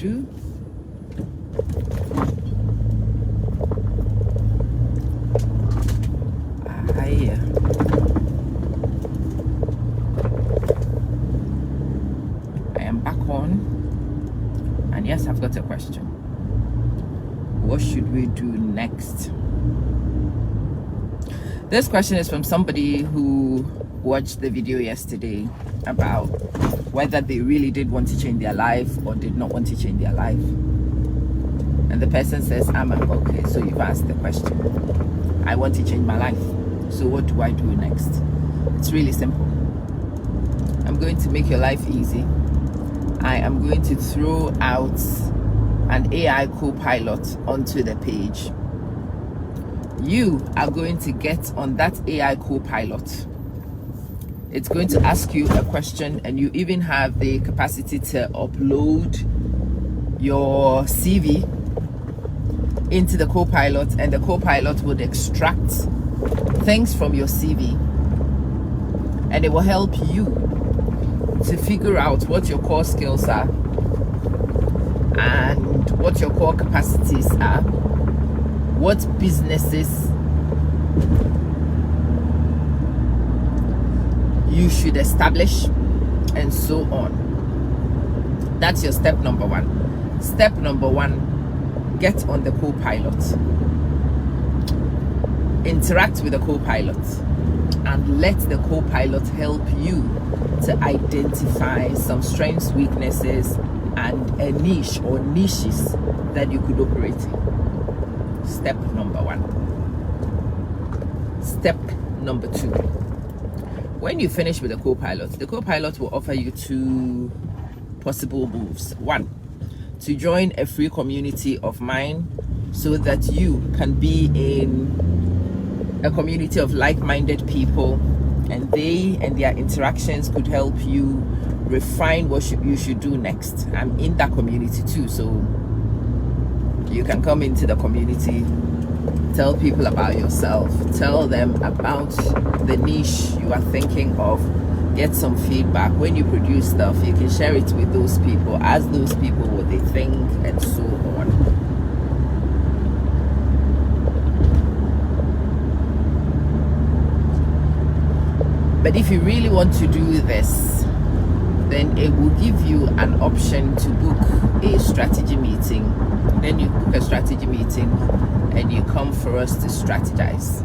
do? I am back on, and yes, I've got a question. What should we do next? This question is from somebody who watched the video yesterday about whether they really did want to change their life or did not want to change their life. And the person says, okay, so you've asked the question. I want to change my life. So what do I do next? It's really simple. I'm going to make your life easy. I am going to throw out an AI co-pilot onto the page. You are going to get on that AI co-pilot. It's going to ask you a question, and you even have the capacity to upload your CV into the co-pilot, and the co-pilot would extract things from your CV, and it will help you to figure out what your core skills are and what your core capacities are, what businesses you should establish, and so on. That's your step number one. Step number one, get on the co-pilot. Interact with the co-pilot and let the co-pilot help you to identify some strengths, weaknesses, and a niche or niches that you could operate in. Step number one. Step number two. When you finish with the co-pilot will offer you two possible moves. One, to join a free community of mine so that you can be in a community of like-minded people, and they and their interactions could help you refine what you should do next. I'm in that community too, so you can come into the community, tell people about yourself, tell them about the niche you are thinking of, get some feedback. When you produce stuff, you can share it with those people, ask those people what they think, and so on. But if you really want to do this, then it will give you an option to book a strategy meeting. Then you book a strategy meeting and you come for us to strategize.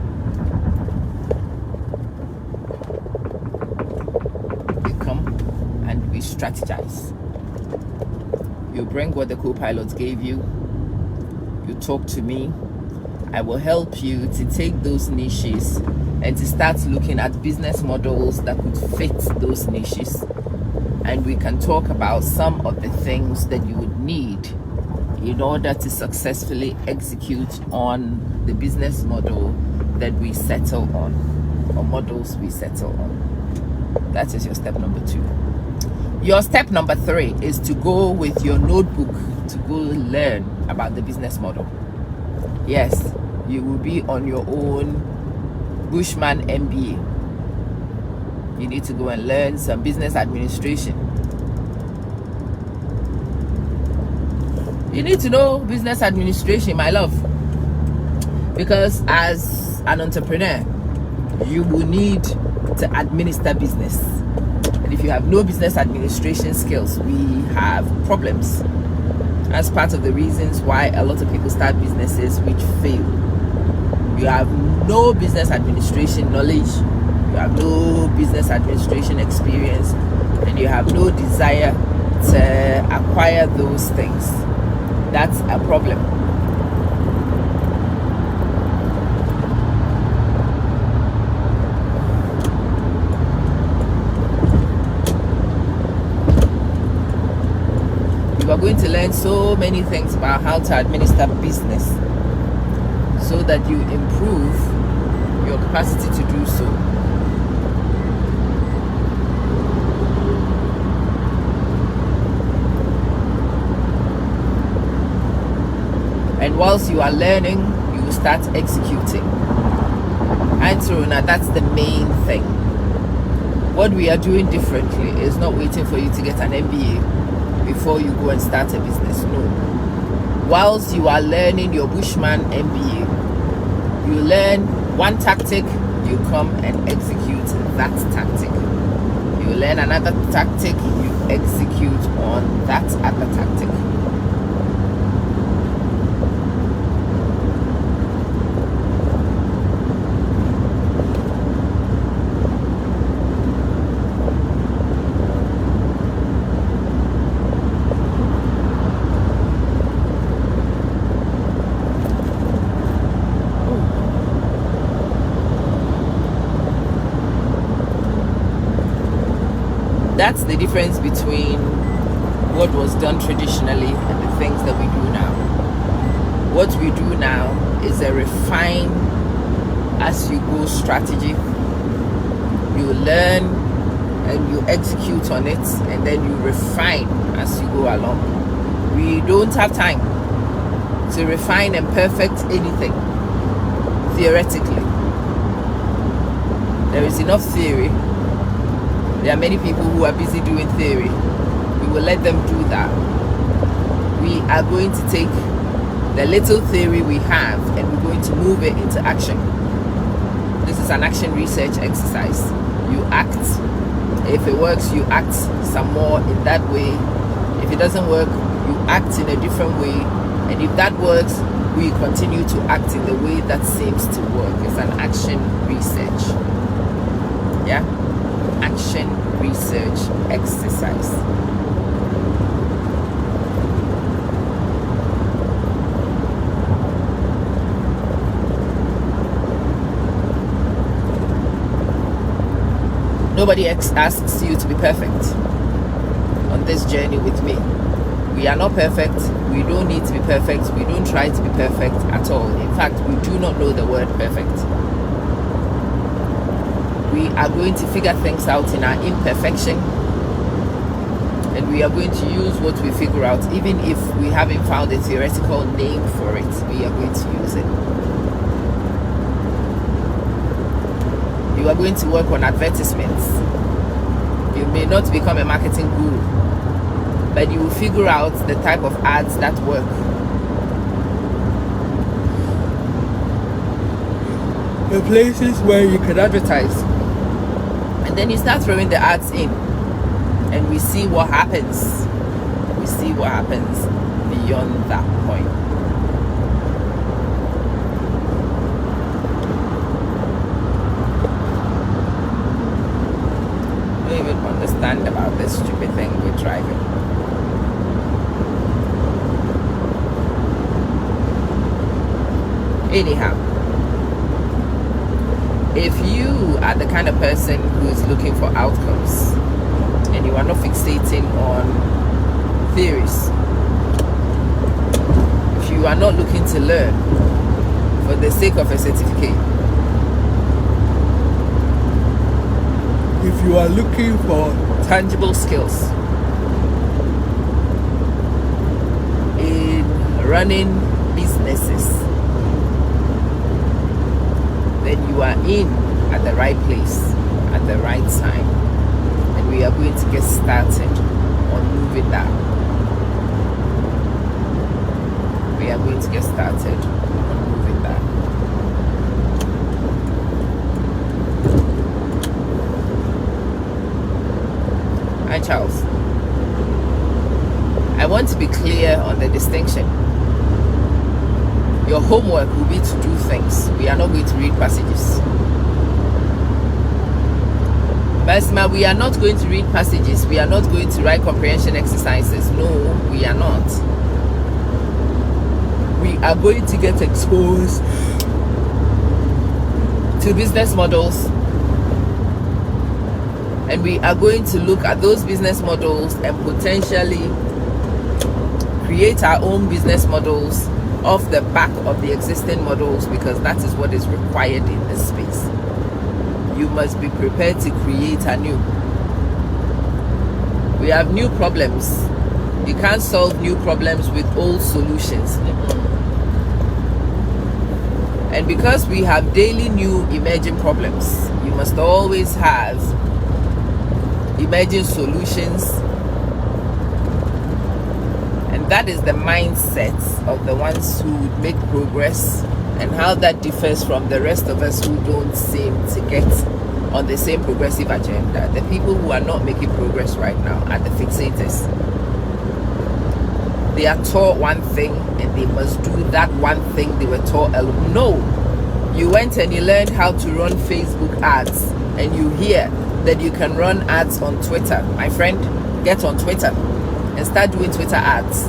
You come and we strategize. You bring what the co-pilot gave you. You talk to me. I will help you to take those niches and to start looking at business models that could fit those niches. And we can talk about some of the things that you would need in order to successfully execute on the business model that we settle on, or models we settle on. That is your step number two. Your step number three is to go with your notebook to go learn about the business model. Yes, you will be on your own Bushman MBA. You need to go and learn some business administration. You need to know business administration, my love, because as an entrepreneur, you will need to administer business. And if you have no business administration skills, we have problems. That's part of the reasons why a lot of people start businesses which fail. You have no business administration knowledge, you have no business administration experience, and you have no desire to acquire those things. That's a problem. You are going to learn so many things about how to administer business so that you improve your capacity to do so. And whilst you are learning, you will start executing. And so now that's the main thing. What we are doing differently is not waiting for you to get an MBA before you go and start a business. No. Whilst you are learning your Bushman MBA, you learn one tactic, you come and execute that tactic. You learn another tactic, you execute on that other tactic. That's the difference between what was done traditionally and the things that we do now. What we do now is a refine as you go strategy. You learn and you execute on it, and then you refine as you go along. We don't have time to refine and perfect anything theoretically. There is enough theory. There are many people who are busy doing theory. We will let them do that. We are going to take the little theory we have and we're going to move it into action. This is an action research exercise. You act. If it works, you act some more in that way. If it doesn't work, you act in a different way. And if that works, we continue to act in the way that seems to work. It's an action research. Yeah? Action research exercise. Nobody asks you to be perfect on this journey with me. We are not perfect. We don't need to be perfect. We don't try to be perfect at all. In fact, we do not know the word perfect. We are going to figure things out in our imperfection, and we are going to use what we figure out. Even if we haven't found a theoretical name for it, we are going to use it. You are going to work on advertisements. You may not become a marketing guru, but you will figure out the type of ads that work. The places where you can advertise. And then you start throwing the ads in, and we see what happens. We see what happens beyond that point. I don't even understand about this stupid thing we're driving. Anyhow, if you are the kind of person who is looking for outcomes and you are not fixating on theories, if you are not looking to learn for the sake of a certificate, if you are looking for tangible skills in running businesses, then you are in at the right place at the right time, and we are going to get started on moving that. We are going to get started on moving that. Hi Charles, I want to be clear on the distinction. Your homework will be to do things. We are not going to read passages. Basma, we are not going to read passages. We are not going to write comprehension exercises. No, we are not. We are going to get exposed to business models, and we are going to look at those business models and potentially create our own business models off the back of the existing models, because that is what is required in this space. You must be prepared to create anew. We have new problems. You can't solve new problems with old solutions. And because we have daily new emerging problems, you must always have emerging solutions That is the mindset of the ones who make progress, and how that differs from the rest of us who don't seem to get on the same progressive agenda. The people who are not making progress right now are the fixators. They are taught one thing and they must do that one thing they were taught. No, you went and you learned how to run Facebook ads, and you hear that you can run ads on Twitter. My friend, get on Twitter and start doing Twitter ads.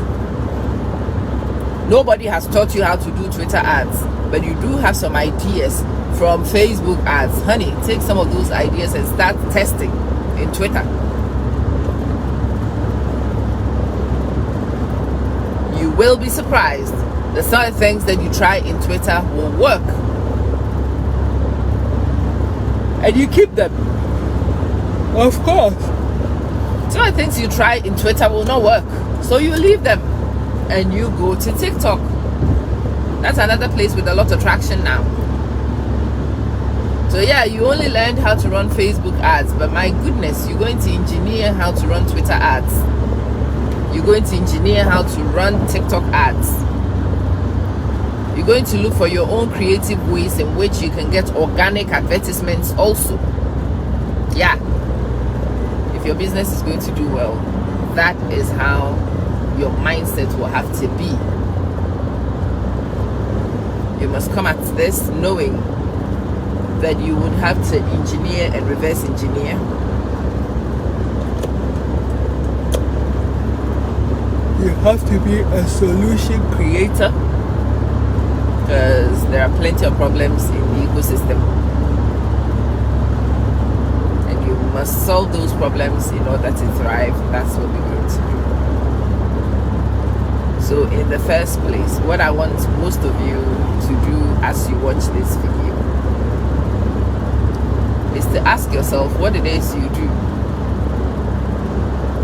Nobody has taught you how to do Twitter ads, but you do have some ideas from Facebook ads. Honey, take some of those ideas and start testing in Twitter. You will be surprised. The sort of things that you try in Twitter will work, and you keep them. Of course. Some of the things you try in Twitter will not work, so you leave them and you go to TikTok. That's another place with a lot of traction now. So yeah, you only learned how to run Facebook ads, but my goodness, you're going to engineer how to run Twitter ads. You're going to engineer how to run TikTok ads. You're going to look for your own creative ways in which you can get organic advertisements also. Yeah. If your business is going to do well, that is how your mindset will have to be. You must come at this knowing that you would have to engineer and reverse engineer. You have to be a solution creator, because there are plenty of problems in the ecosystem, and you must solve those problems in order to thrive. That's what we're going to do. So in the first place, what I want most of you to do as you watch this video is to ask yourself what it is you do.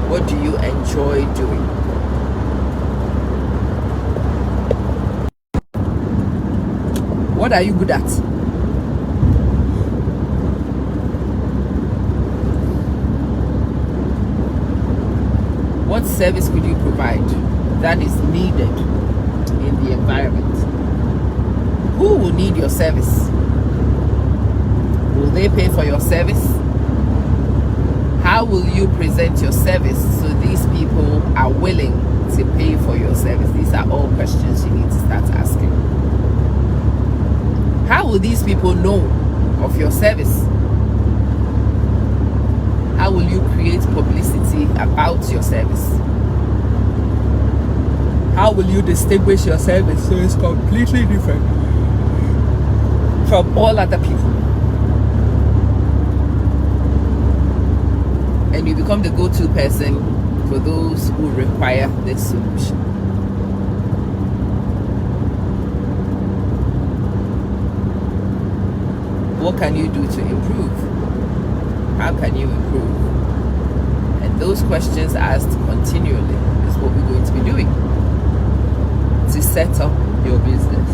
What do you enjoy doing? What are you good at? What service could you provide that is needed in the environment? Who will need your service? Will they pay for your service? How will you present your service so these people are willing to pay for your service? These are all questions you need to start asking. How will these people know of your service? How will you create publicity about your service? How will you distinguish your service so it's completely different from all other people? And you become the go-to person for those who require this solution. What can you do to improve? How can you improve? And those questions asked continually is what we're going to be doing to set up your business.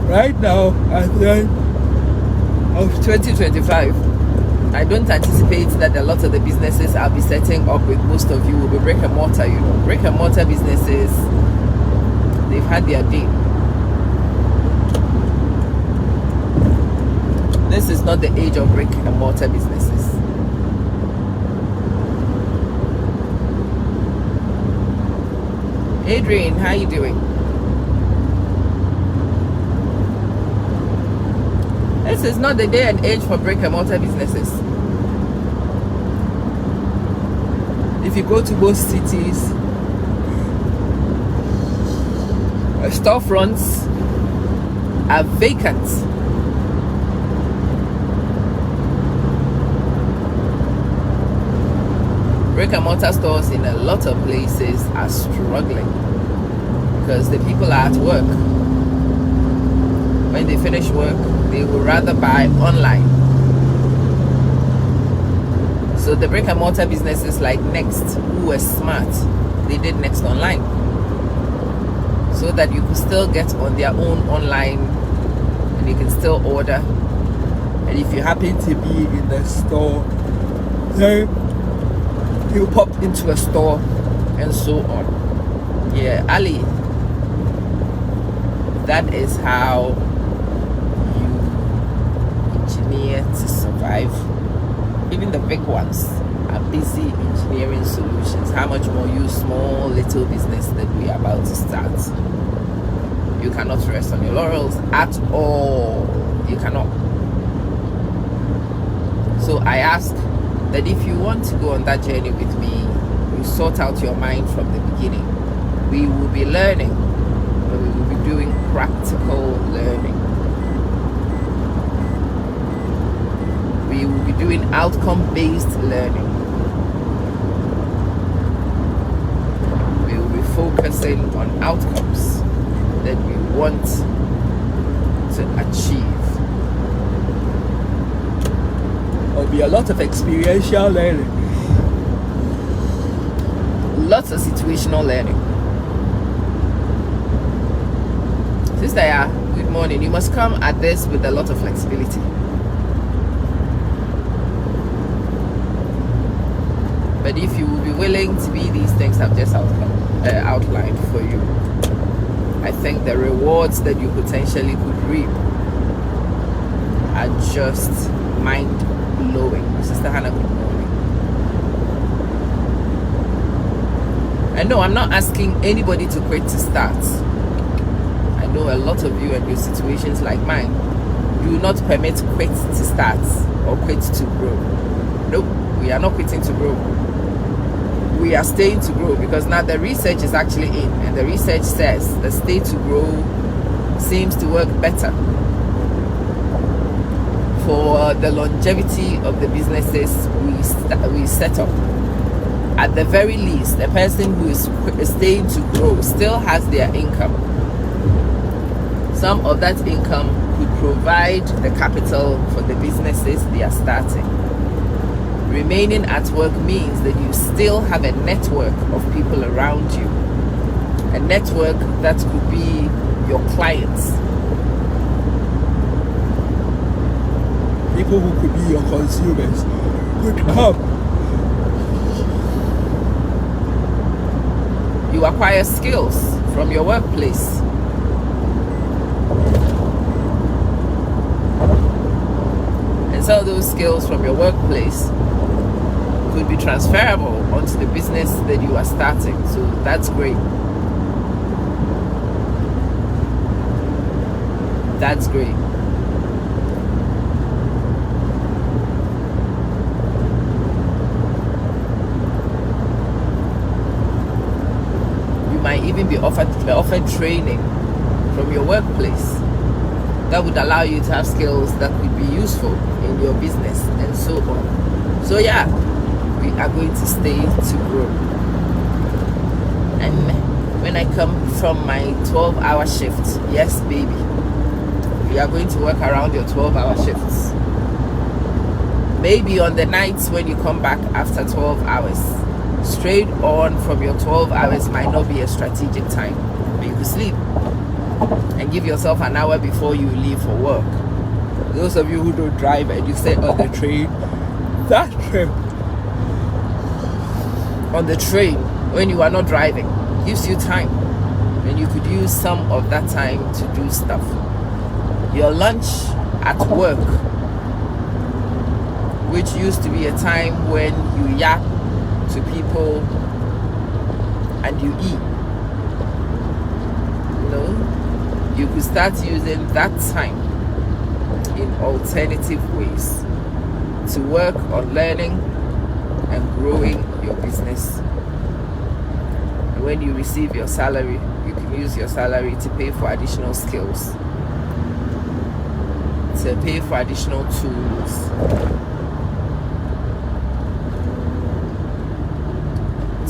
Right now, at the end of 2025, I don't anticipate that a lot of the businesses I'll be setting up with most of you will be brick and mortar. You know, brick and mortar businesses, they've had their day. This is not the age of brick and mortar businesses. Adrian, how you doing? This is not the day and age for brick and mortar businesses. If you go to most cities, storefronts are vacant. Brick and mortar stores in a lot of places are struggling because the people are at work. When they finish work, they would rather buy online. So the brick and mortar businesses like Next, who were smart, they did Next online, so that you could still get on their own online and you can still order. And if you happen to be in the store, then you pop into a store and so on. Yeah, Ali, that is how you engineer to survive. Even the big ones are busy engineering solutions. How much more you small little business that we are about to start? You cannot rest on your laurels at all. You cannot. So I ask that if you want to go on that journey with me, you sort out your mind from the beginning. We will be learning, but we will be doing practical learning. We will be doing outcome-based learning. We will be focusing on outcomes that we want to achieve. There'll be a lot of experiential learning, lots of situational learning. Sister, good morning. You must come at this with a lot of flexibility. But if you will be willing to be these things I've just outlined for you, I think the rewards that you potentially could reap are just mind-blowing. Sister Hannah, good morning. And no, I'm not asking anybody to quit to start. I know a lot of you and your situations like mine do not permit quit to start or quit to grow. Nope, we are not quitting to grow. We are staying to grow, because now the research is actually in, and the research says the stay to grow seems to work better for the longevity of the businesses we set up. At the very least, the person who is staying to grow still has their income. Some of that income could provide the capital for the businesses they are starting. Remaining at work means that you still have a network of people around you. A network that could be your clients. People who could be your consumers could come. You acquire skills from your workplace. And some of those skills from your workplace could be transferable onto the business that you are starting. So that's great. That's great. You might even be offered training from your workplace that would allow you to have skills that could be useful in your business and so on. So yeah, we are going to stay to grow. And when I come from my 12-hour shift, yes baby, we are going to work around your 12-hour shifts. Maybe on the nights when you come back after 12 hours, straight on from your 12 hours might not be a strategic time, but you can sleep and give yourself an hour before you leave for work. Those of you who don't drive and you sit on the train, that trip on the train when you are not driving gives you time, and you could use some of that time to do stuff. Your lunch at work, which used to be a time when you yap to people and you eat, you could start using that time in alternative ways to work on learning and growing your business. And when you receive your salary, you can use your salary to pay for additional skills, to pay for additional tools,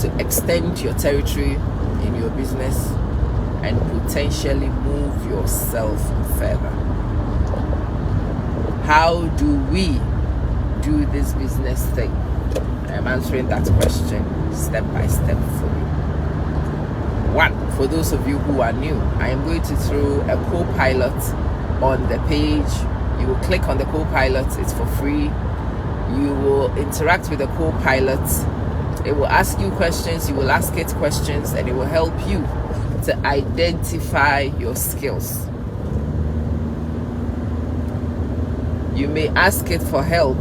to extend your territory in your business and potentially move yourself further. How do we do this business thing? I am answering that question step by step for you. One, for those of you who are new, I am going to throw a co-pilot on the page. You will click on the co-pilot, it's for free. You will interact with the co-pilot It will ask you questions, you will ask it questions, and it will help you to identify your skills. You may ask it for help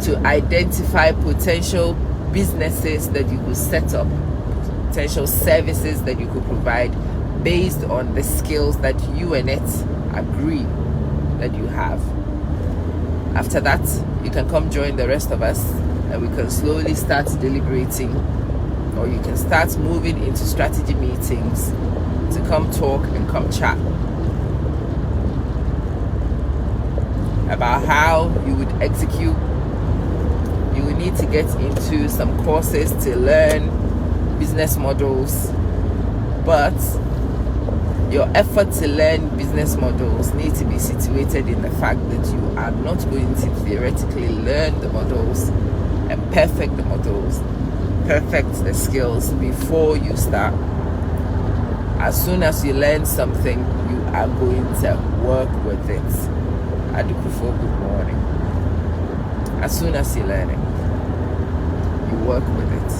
to identify potential businesses that you could set up, potential services that you could provide based on the skills that you and it agree that you have. After that, you can come join the rest of us and we can slowly start deliberating, or you can start moving into strategy meetings to come talk and come chat about how you would execute. You will need to get into some courses to learn business models, but your effort to learn business models need to be situated in the fact that you are not going to theoretically learn the models and perfect the models, perfect the skills before you start. As soon as you learn something, you are going to work with it. Adukufo, good morning. As soon as you learn it, you work with it.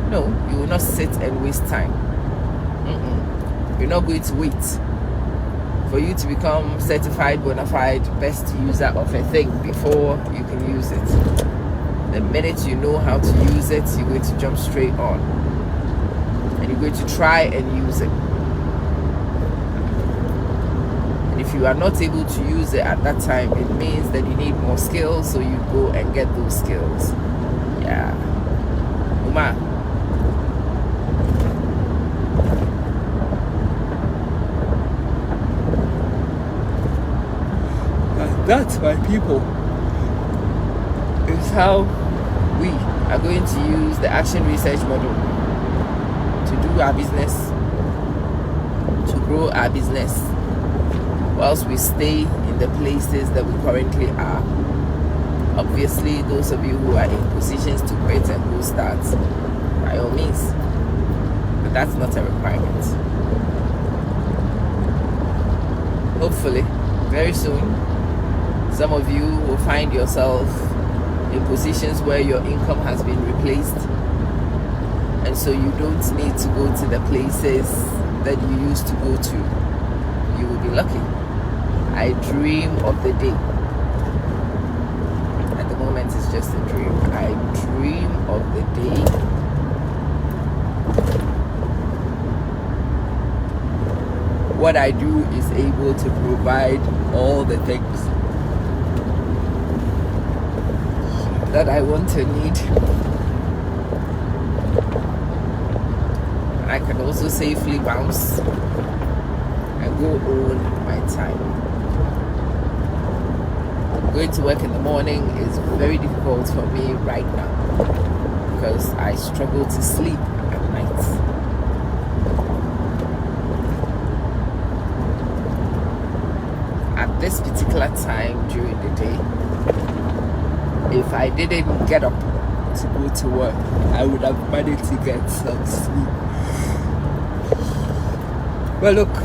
No, you will not sit and waste time. You're not going to wait for you to become certified, bona fide, best user of a thing before you can use it. The minute you know how to use it, you're going to jump straight on. And you're going to try and use it. And if you are not able to use it at that time, it means that you need more skills, so you go and get those skills. Yeah. Uma. That's my people. It's how we are going to use the action research model to do our business, to grow our business, whilst we stay in the places that we currently are. Obviously, those of you who are in positions to quit and go start, by all means, but that's not a requirement. Hopefully, very soon, some of you will find yourself in positions where your income has been replaced, and so you don't need to go to the places that you used to go to. You will be lucky. I dream of the day. At the moment, it's just a dream. I dream of the day what I do is able to provide all the things that I want to need. And I can also safely bounce and go on my time. Going to work in the morning is very difficult for me right now because I struggle to sleep at night. At this particular time during the day, if I didn't get up to go to work, I would have managed to get some sleep. Well, look,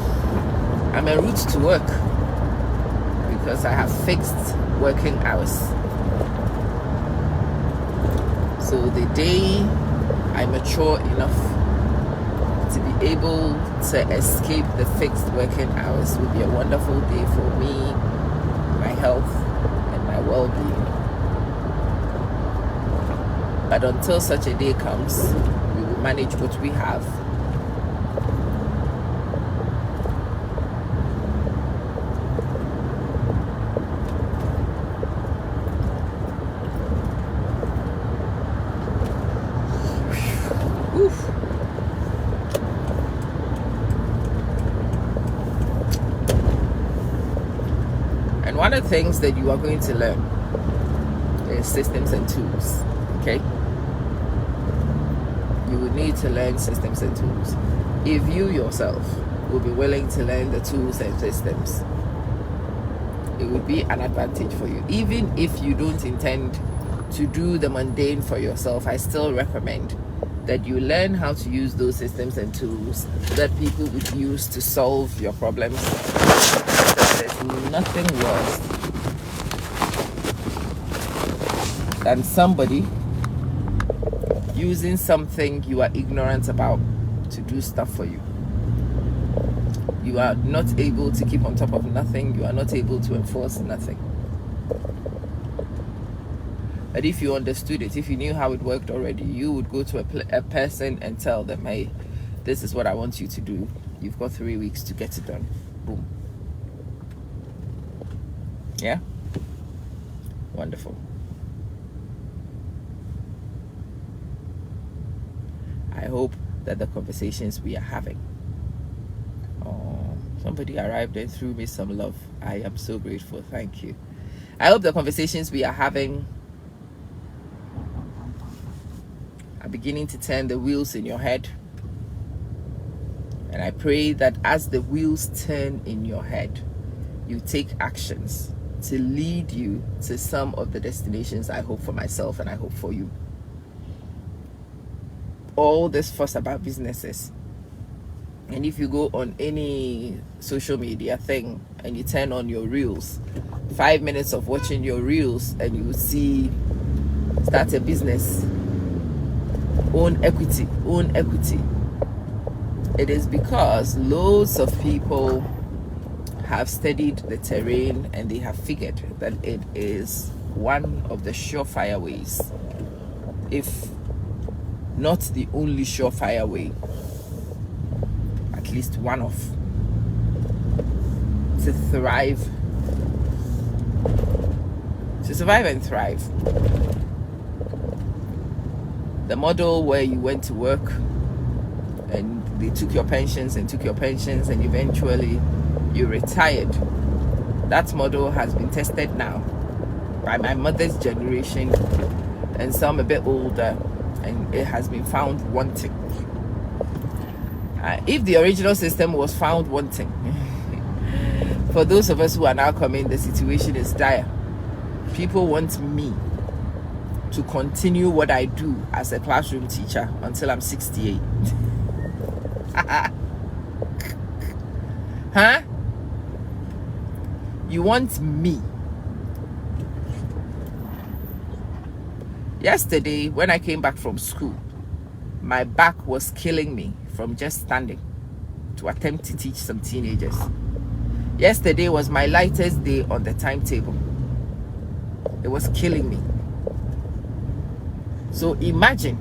I'm en route to work because I have fixed working hours. So the day I mature enough to be able to escape the fixed working hours will be a wonderful day for me, my health, and my well-being. But until such a day comes, we will manage what we have. Oof. And one of the things that you are going to learn is systems and tools. Okay? You will need to learn systems and tools. If you yourself will be willing to learn the tools and systems, it would be an advantage for you. Even if you don't intend to do the mundane for yourself, I still recommend that you learn how to use those systems and tools that people would use to solve your problems. There's nothing worse than somebody using something you are ignorant about to do stuff for you. You are not able to keep on top of nothing. You are not able to enforce nothing. But if you understood it, if you knew how it worked already, you would go to a person and tell them, hey, this is what I want you to do. You've got 3 weeks to get it done. Boom. Yeah? Wonderful. I hope that the conversations we are having. Oh, somebody arrived and threw me some love. I am so grateful. Thank you. I hope the conversations we are having are beginning to turn the wheels in your head. And I pray that as the wheels turn in your head, you take actions to lead you to some of the destinations I hope for myself and I hope for you. All this fuss about businesses, and if you go on any social media thing and you turn on your reels, 5 minutes of watching your reels and you see start a business, own equity. It is because loads of people have studied the terrain and they have figured that it is one of the surefire ways, if not the only surefire way, at least one of, to thrive, to survive and thrive. The model where you went to work and they took your pensions and eventually you retired, that model has been tested now by my mother's generation and some a bit older, and it has been found wanting. If the original system was found wanting, for those of us who are now coming, the situation is dire. People want me to continue what I do as a classroom teacher until I'm 68. Huh? You want me? Yesterday, when I came back from school, my back was killing me from just standing to attempt to teach some teenagers. Yesterday was my lightest day on the timetable. It was killing me. So imagine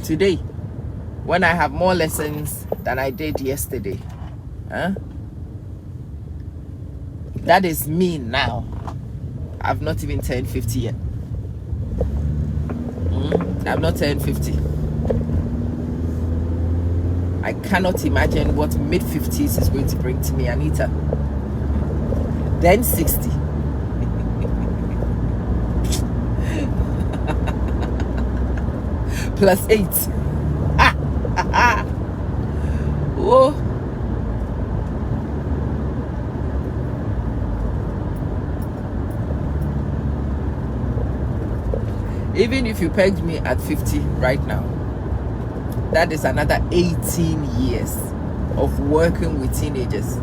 today, when I have more lessons than I did yesterday. Huh? That is me now. I've not even turned 50 yet. I've not turned 50. I cannot imagine what mid-50s is going to bring to me, Anita. Then 60. Plus 8. Oh. Even if you pegged me at 50 right now, that is another 18 years of working with teenagers.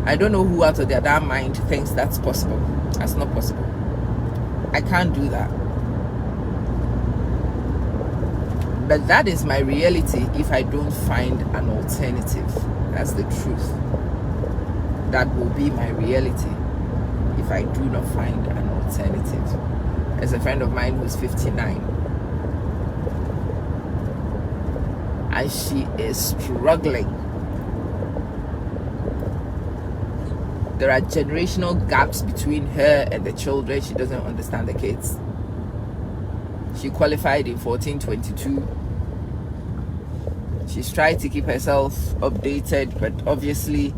I don't know who out of their damn mind thinks that's possible. That's not possible. I can't do that. But that is my reality if I don't find an alternative. That's the truth. That will be my reality if I do not find an alternative. There's a friend of mine who's 59. And she is struggling. There are generational gaps between her and the children. She doesn't understand the kids. She qualified in 1422. She's tried to keep herself updated, but obviously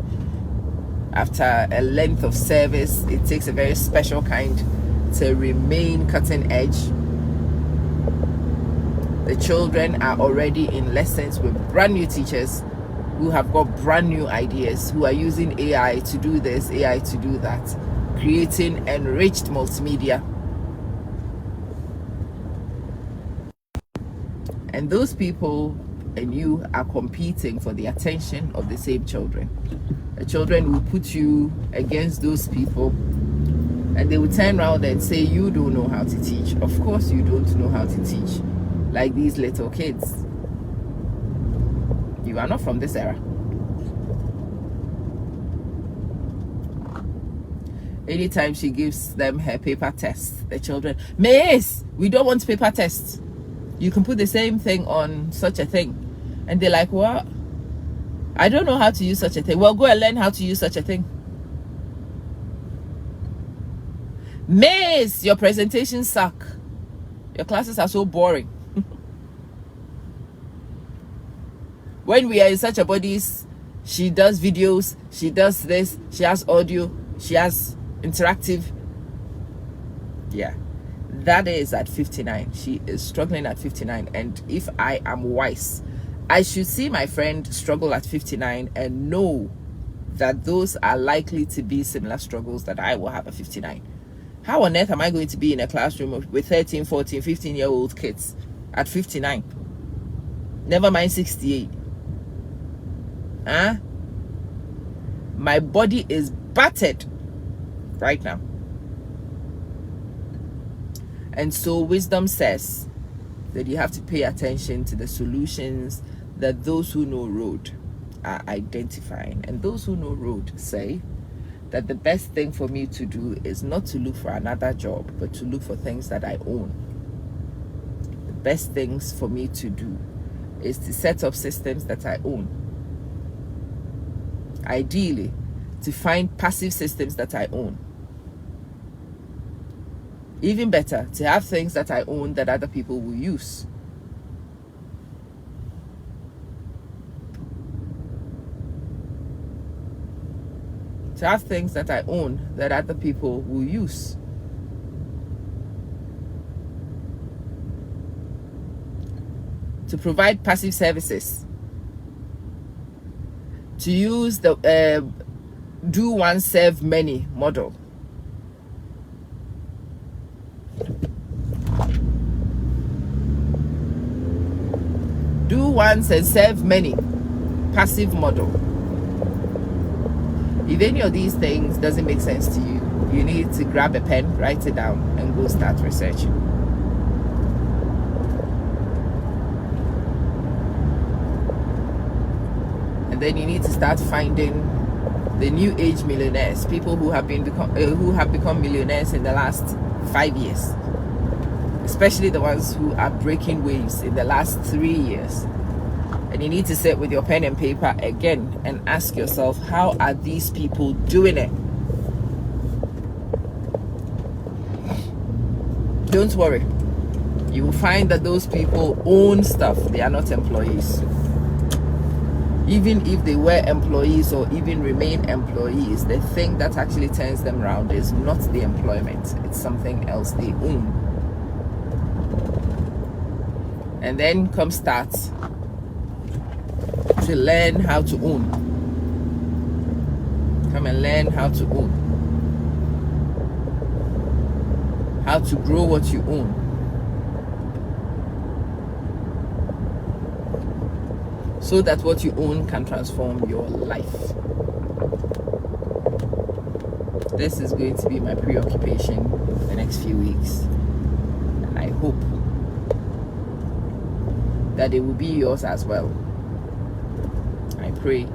after a length of service, it takes a very special kind to remain cutting edge. The children are already in lessons with brand new teachers who have got brand new ideas, who are using AI to do this, AI to do that, creating enriched multimedia. And those people and you are competing for the attention of the same children. The children will put you against those people and they will turn around and say, you don't know how to teach. Of course you don't know how to teach. like these little kids. You are not from this era. Anytime she gives them her paper test, the children, Miss, we don't want paper tests. You can put the same thing on such a thing. And they're like, what? I don't know how to use such a thing. Well, go and learn how to use such a thing. Miss, your presentations suck. Your classes are so boring. When we are in such a bodies, she does videos, she does this, she has audio, she has interactive. Yeah, that is at 59. She is struggling at 59. And if I am wise, I should see my friend struggle at 59 and know that those are likely to be similar struggles that I will have at 59. How on earth am I going to be in a classroom with 13, 14, 15-year-old kids at 59? Never mind 68. Huh? My body is battered right now. And so wisdom says that you have to pay attention to the solutions that those who know road are identifying. And those who know road say that the best thing for me to do is not to look for another job, but to look for things that I own. The best things for me to do is to set up systems that I own. Ideally, to find passive systems that I own. Even better, to have things that I own that other people will use. To have things that I own that other people will use. To provide passive services. To use the do one serve many model. Do once and serve many passive model. If any of these things doesn't make sense to you, you need to grab a pen, write it down, and go start researching. And then you need to start finding the new age millionaires, people who have become millionaires in the last 5 years, especially the ones who are breaking waves in the last 3 years. And you need to sit with your pen and paper again and ask yourself, how are these people doing it? Don't worry, you will find that those people own stuff. They are not employees. Even if they were employees or even remain employees, the thing that actually turns them around is not the employment, it's something else they own. And then come start to learn how to own. Come and learn how to own. How to grow what you own. So that what you own can transform your life. This is going to be my preoccupation the next few weeks. And I hope that it will be yours as well. I pray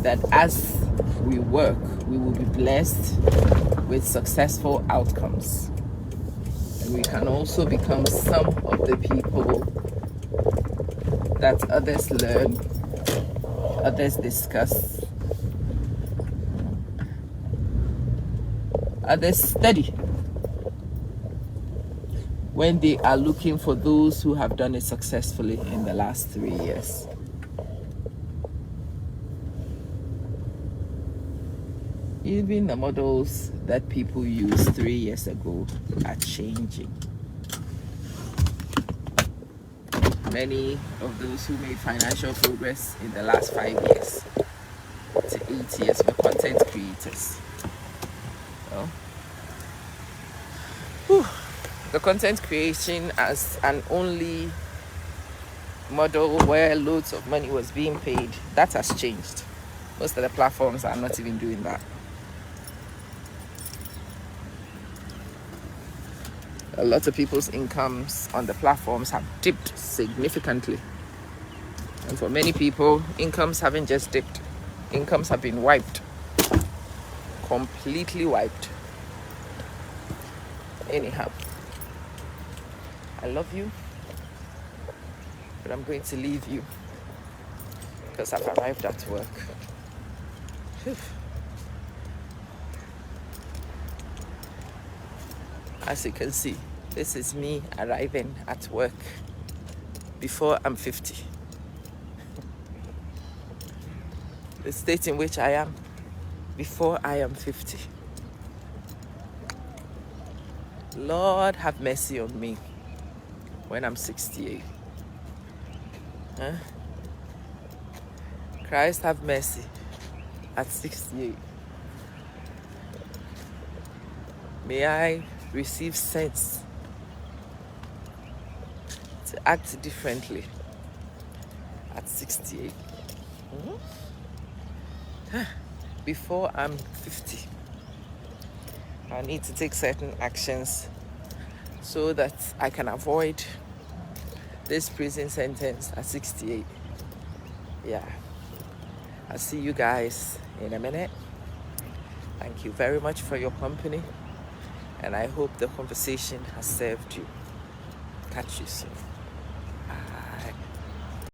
that as we work, we will be blessed with successful outcomes. And we can also become some of the people that others learn, others discuss, others study when they are looking for those who have done it successfully in the last 3 years. Even the models that people used 3 years ago are changing. Many of those who made financial progress in the last 5 years to 8 years were content creators. Well, the content creation as an only model where loads of money was being paid, that has changed. Most of the platforms are not even doing that. A lot of people's incomes on the platforms have dipped significantly. And for many people, incomes haven't just dipped. Incomes have been wiped. Completely wiped. Anyhow, I love you, but I'm going to leave you because I've arrived at work. Whew. As you can see, this is me arriving at work before I'm 50. The state in which I am before I am 50. Lord, have mercy on me when I'm 68. Huh? Christ, have mercy at 68. May I receive sense to act differently at 68. Before I'm 50, I need to take certain actions so that I can avoid this prison sentence at 68. Yeah. I'll see you guys in a minute. Thank you very much for your company, and I hope the conversation has served you. Catch you soon.